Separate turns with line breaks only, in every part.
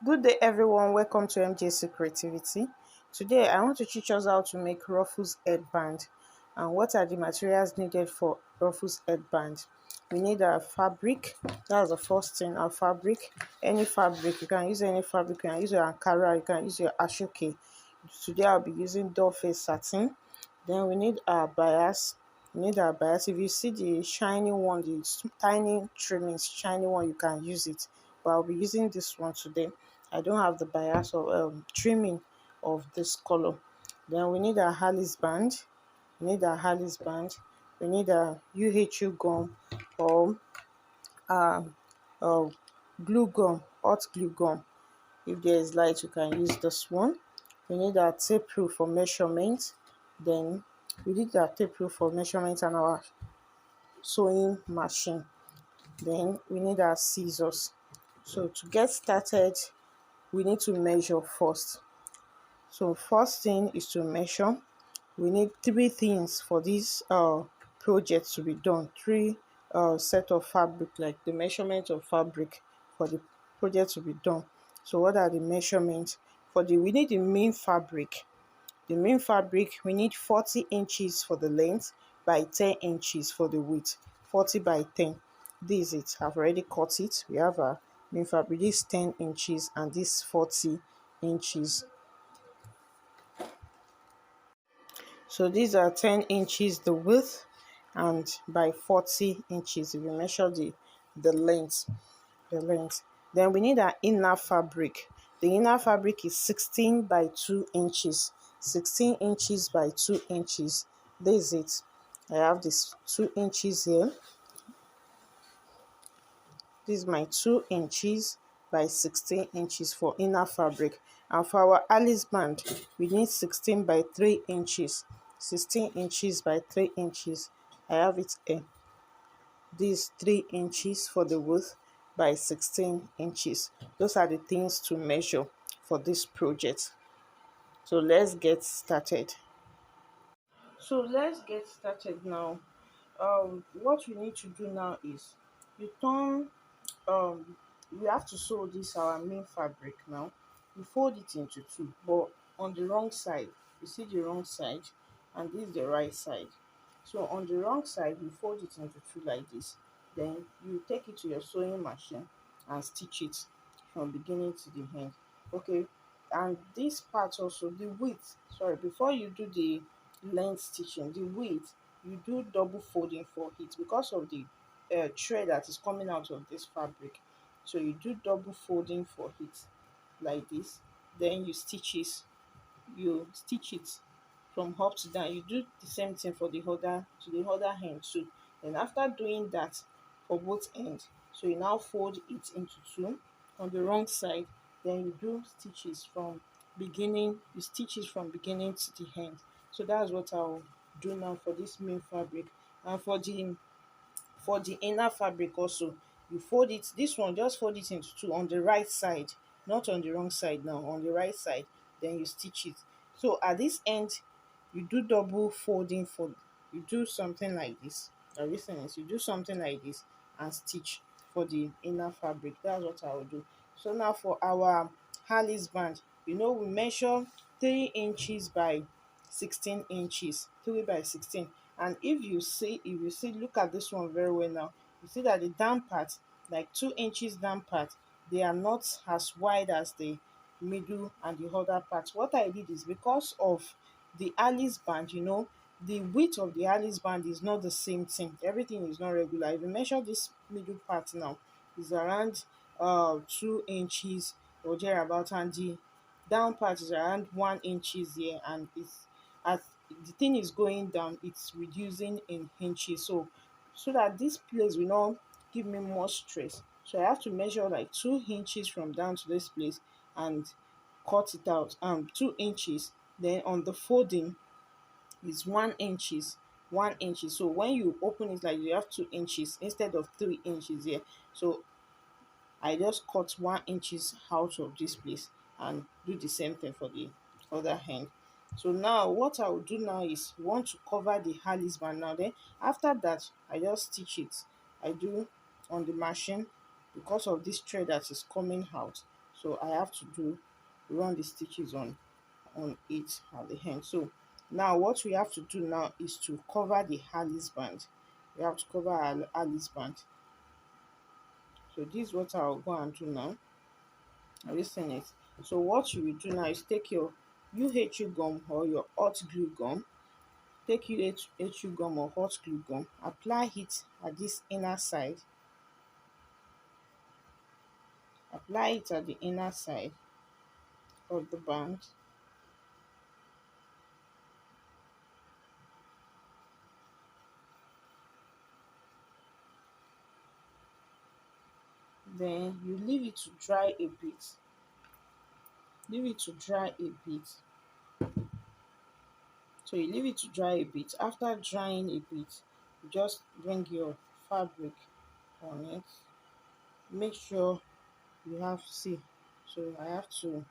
Good day everyone, welcome to MJC Creativity. Today I want to teach us how to make Ruffles headband. And what are the materials needed for Ruffles headband? We need our fabric. That's the first thing, our fabric. Any fabric, you can use any fabric. You can use your Ankara, you can use your Ashoke. Today I'll be using doll face satin. Then we need our bias. If you see the shiny one, the tiny trimmings shiny one, you can use it, but I'll be using this one today. I don't have the bias of trimming of this color. Then we need a Alice band. We need a UHU gum or uh, uh, glue gum, hot glue gum. If there is light, you can use this one. We need our tape rule for measurement. Then we need our tape rule for measurement and our sewing machine. Then we need our scissors. So to get started, we need to measure first. So first thing is to measure. We need three things for this project to be done. Three set of fabric, like the measurement of fabric for the project to be done. So what are the measurements? We need the main fabric. The main fabric, we need 40 inches for the length by 10 inches for the width. 40 by 10. This is it. I've already cut it. We have our main fabric. This 10 inches and this 40 inches. So these are 10 inches the width and by 40 inches if you measure the length. Then we need our inner fabric. The inner fabric is 16 by 2 inches. 16 inches by 2 inches. This is it. I have this 2 inches here. This is my 2 inches by 16 inches for inner fabric. And for our Alice band, we need 16 by 3 inches. 16 inches by 3 inches. I have it here. This 3 inches for the width by 16 inches. Those are the things to measure for this project. So let's get started. Now. What we need to do now is you turn we have to sew this our main fabric now. We fold it into two, but on the wrong side. You see the wrong side and this is the right side. So on the wrong side, you fold it into two like this. Then you take it to your sewing machine and stitch it from beginning to the end. Okay, and this part also, the width, sorry, before you do the length stitching, the width, you do double folding for it because of the thread that is coming out of this fabric. So you do double folding for it like this. Then you stitch it from up to down. You do the same thing for the other hand too. Then after doing that for both ends, so you now fold it into two on the wrong side. Then you do stitches from beginning. You stitch it from beginning to the end. So that's what I'll do now for this main fabric. And for the inner fabric also, you fold it, this one just fold it into two on the right side, not on the wrong side now, on the right side. Then you stitch it. So at this end, you do double folding for, you do something like this. You do something like this and stitch for the inner fabric. That's what I will do. So now for our Alice band, we measure 3 inches by 16 inches, 3 by 16. And if you see look at this one very well now, you see that the down part, like 2 inches down part, they are not as wide as the middle and the other part. What I did is, because of the Alice band, the width of the Alice band is not the same thing. Everything is not regular. If you measure this middle part now, is around 2 inches or thereabout, and the down part is around 1 inches here, and it's, as the thing is going down, it's reducing in inches. So that this place will not give me more stress, so I have to measure like 2 inches from down to this place and cut it out 2 inches. Then on the folding is 1 inches. So when you open it, like, you have 2 inches instead of 3 inches here. So I just cut 1 inches out of this place and do the same thing for the other hand. So now what I will do now is, we want to cover the Alice band now. Then after that, I just stitch it. I do on the machine because of this thread that is coming out. so I have to do run the stitches on it at the end. So now what we have to do now is to cover the Alice band. We have to cover our Alice band. So this is what I'll go and do now. Have you seen it? So what you will do now is take your UHU gum or your hot glue gum. Take UHU gum or hot glue gum, apply it at this inner side. Apply it at the inner side of the band. Then you leave it to dry a bit. Leave it to dry a bit. So you leave it to dry a bit. After drying a bit, you just bring your fabric on it. Make sure you have, see, so I have to,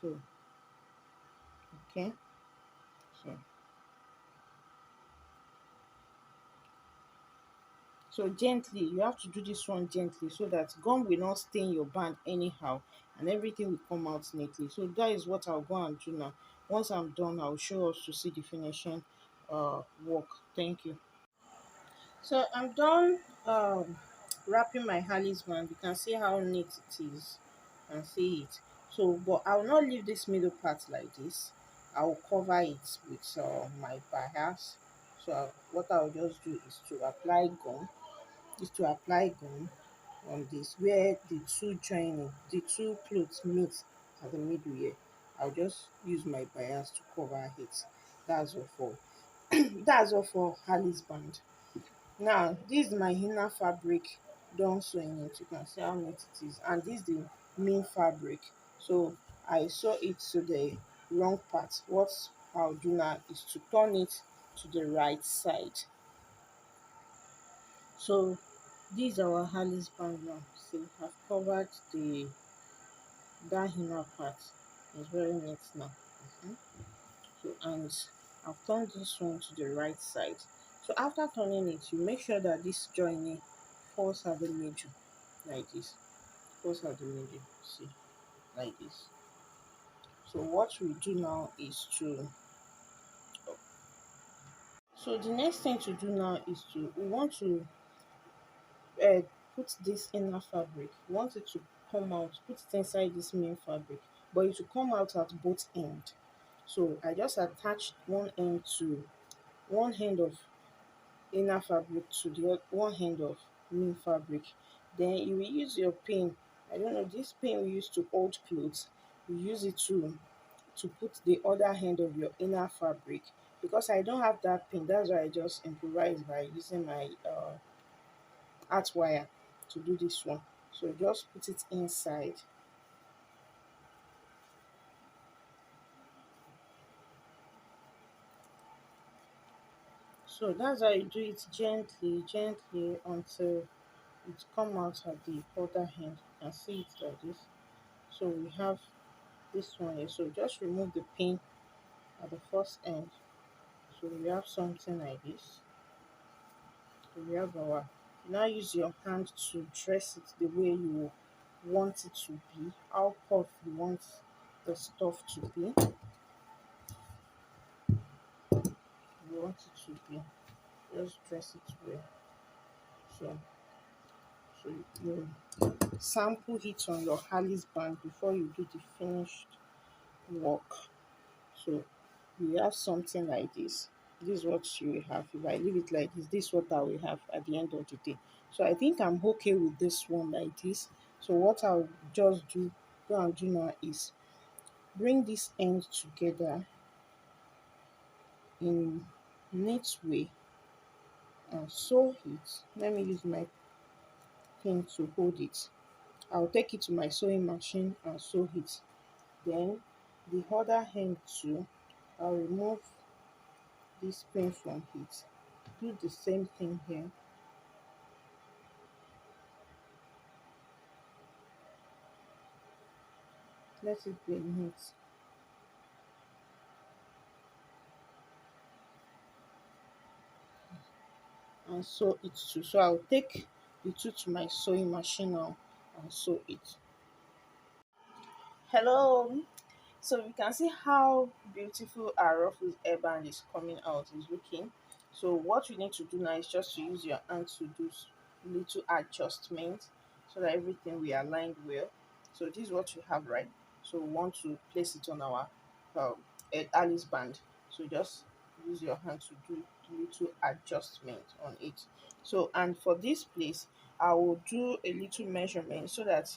so okay, so gently, you have to do this one gently so that gum will not stain your band anyhow and everything will come out neatly. So that is what I'll go and do now. Once I'm done, I'll show us to see the finishing work. Thank you. So I'm done wrapping my Harley's band. You can see how neat it is. You can see it. So, but I will not leave this middle part like this. I will cover it with my bias. So what I will just do is to apply gum. On this where the two joining, the two clothes meet at the middle here. I'll just use my bias to cover it. That's all for that's all for Harley's band. Now this is my inner fabric done sewing it. You can see how neat it is, and this is the main fabric. So I sew it to the wrong part. What I'll do now is to turn it to the right side. So these are our Harley's band now. See, I've covered the that inner part. It's very neat now. Mhm. So and I've turned this one to the right side. So after turning it, you make sure that this joining falls at the middle like this. Falls at the middle. See, like this. So what we do now is to, so the next thing to do now is to, we want to uh, put this inner fabric. We want it to come out, put it inside this main fabric, but it will come out at both ends. So I just attached one end of inner fabric to the one end of main fabric. Then you will use your pin. I don't know, this pin we use to hold clothes. You use it to put the other end of your inner fabric. Because I don't have that pin, that's why I just improvise by using my art wire to do this one. So just put it inside. So that's how you do it, gently, gently, until it come out at the other end. You can see it like this. So we have this one here. So just remove the pin at the first end. So we have something like this. So we have our, now use your hand to dress it the way you want it to be, how puff you want the stuff to be. You want it to be, just dress it well. So so you sample it on your Harley's band before you do the finished work. So you have something like this. This is what you will have. If I leave it like this is what I will have at the end of the day. So I think I'm okay with this one like this. So what I'll just go and do now is bring this end together in neat way and sew it. Let me use my pin to hold it. I'll take it to my sewing machine and sew it. Then the other end too, I'll remove this pin from it. Do the same thing here. Let it be neat. And sew it too. So I'll take the two to my sewing machine now and sew it. Hello. So you can see how beautiful our Ruffles airband is coming out, is looking. So what you need to do now is just to use your hand to do little adjustments so that everything will align well. So this is what you have, right? So we want to place it on our um, Alice band. So just use your hand to do little adjustment on it. So and for this place, I will do a little measurement so that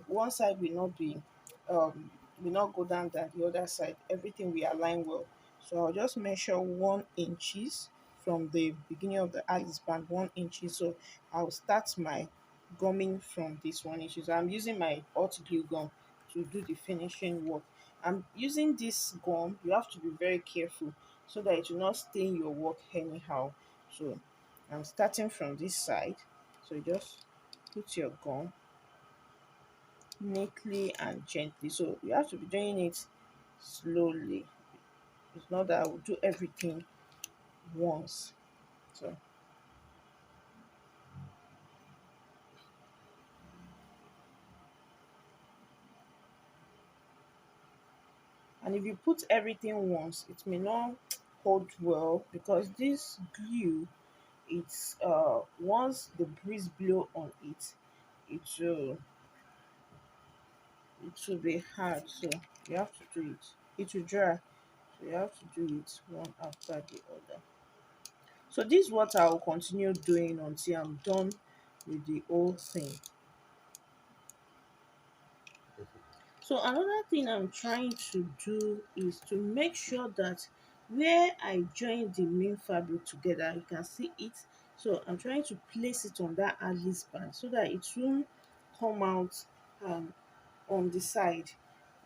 one side will not be um, will not go down than the other side. Everything will align well. So I'll just measure 1 inches from the beginning of the Alice band, 1 inches. So I'll start my gumming from this 1 inches. I'm using my hot glue gun to do the finishing work. I'm using this gum. You have to be very careful so that it will not stain your work anyhow. So I'm starting from this side. So you just put your gum neatly and gently. So you have to be doing it slowly. It's not that I will do everything once. So and if you put everything once, it may not hold well because this glue, it's once the breeze blow on it, it will it will be hard. So you have to do it. It will dry. So you have to do it one after the other. So this is what I will continue doing until I'm done with the whole thing. So another thing I'm trying to do is to make sure that where I join the main fabric together, you can see it. So I'm trying to place it on that Alice band so that it won't come out um, on the side,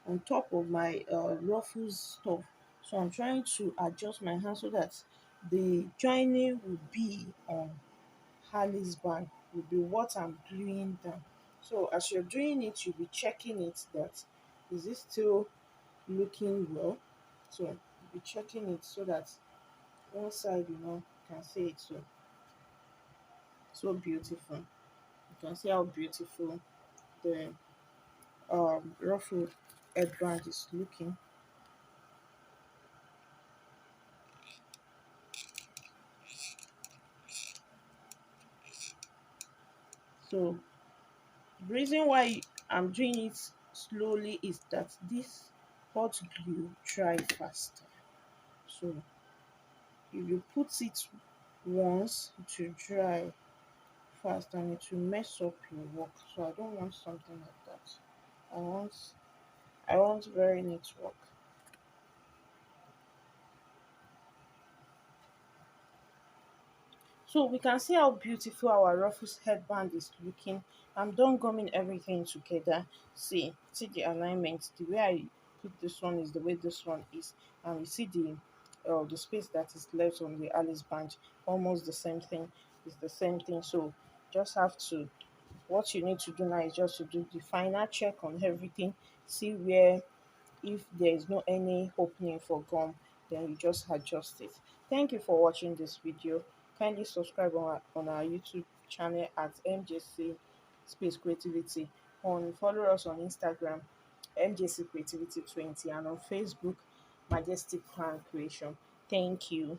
on top of my ruffles stuff. So I'm trying to adjust my hand so that the joining will be on Alice band, will be what I'm gluing down. So as you're doing it, you'll be checking it that is it still looking well. So you'll be checking it so that one side, you can see it so beautiful. You can see how beautiful the ruffle headband is looking. So the reason why I'm doing it slowly is that this hot glue dry faster. So if you put it once, it will dry fast and it will mess up your work. So I don't want something like that. I want I want very neat work. So we can see how beautiful our Ruffles headband is looking. I'm done gumming everything together. See the alignment. The way I put this one is the way this one is, and we see the space that is left on the Alice band. Almost the same thing. It's the same thing. So just have to. What you need to do now is just to do the final check on everything. See where if there is no any opening for gum, then you just adjust it. Thank you for watching this video. Kindly subscribe on our YouTube channel at MJC Space Creativity. Follow us on Instagram MJC Creativity 20 and on Facebook Majestic Plan Creation. Thank you.